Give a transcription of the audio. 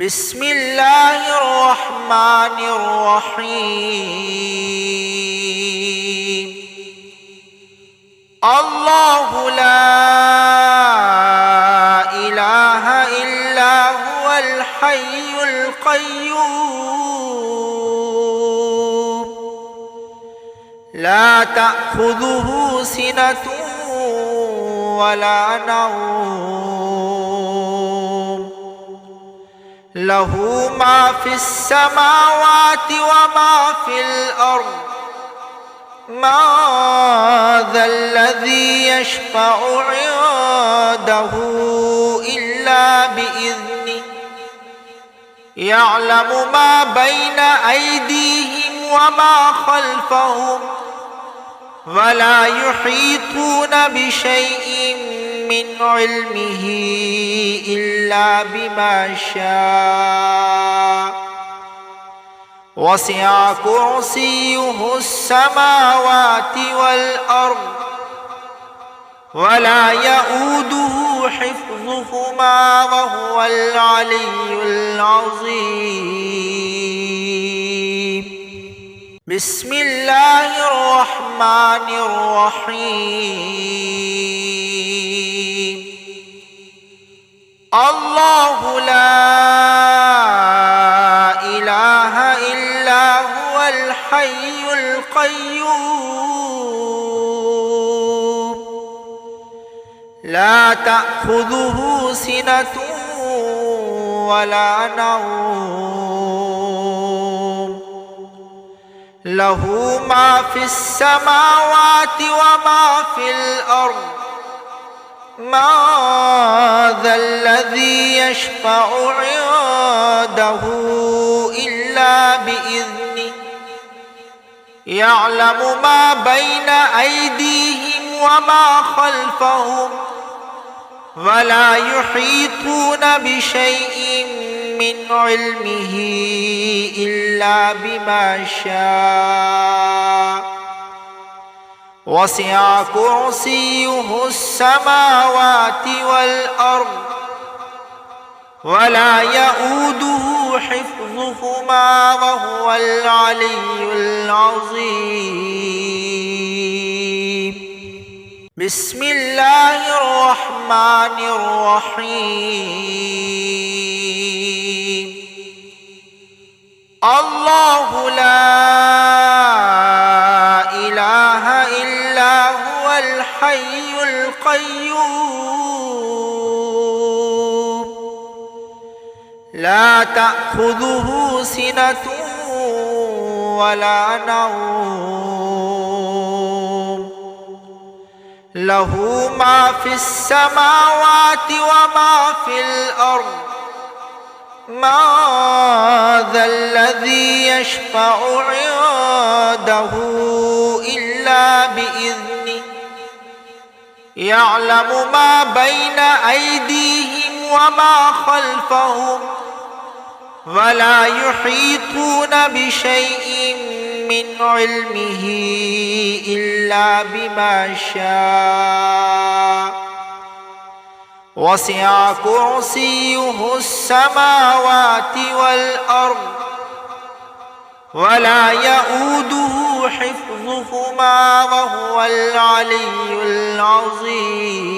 بسم الله الرحمن الرحيم. الله لا إله إلا هو الحي القيوم لا تأخذه سنة ولا نوم له ما في السماوات وما في الأرض ما ذا الذي يشفع عنده إلا بإذنه يعلم ما بين أيديهم وما خلفهم ولا يحيطون بشيء من علمه إلا بما شاء وسع كرسيه السماوات والأرض ولا يؤوده حفظهما وهو العلي العظيم. بسم الله الرحمن الرحيم. الله لا إله إلا هو الحي القيوم لا تأخذه سنة ولا نوم له ما في السماوات وما في الأرض ما ذا الذي يشفع عنده إلا بإذنه يعلم ما بين أيديهم وما خلفهم ولا يحيطون بشيء من علمه إلا بما شاء وسع كرسيه السماوات والأرض ولا يؤوده حفظهما وهو العلي العظيم. بسم الله الرحمن الرحيم. الله لا إله إلا هو الحي القيوم لا تأخذه سنة ولا نوم له ما في السماوات وما في الأرض ما ذا الذي يشفع عنده إلا بإذنه يعلم ما بين أيديهم وما خلفهم ولا يحيطون بشيء من علمه إلا بما شاء وسع كرسيه السماوات والأرض ولا يؤوده حفظهما وهو العلي العظيم.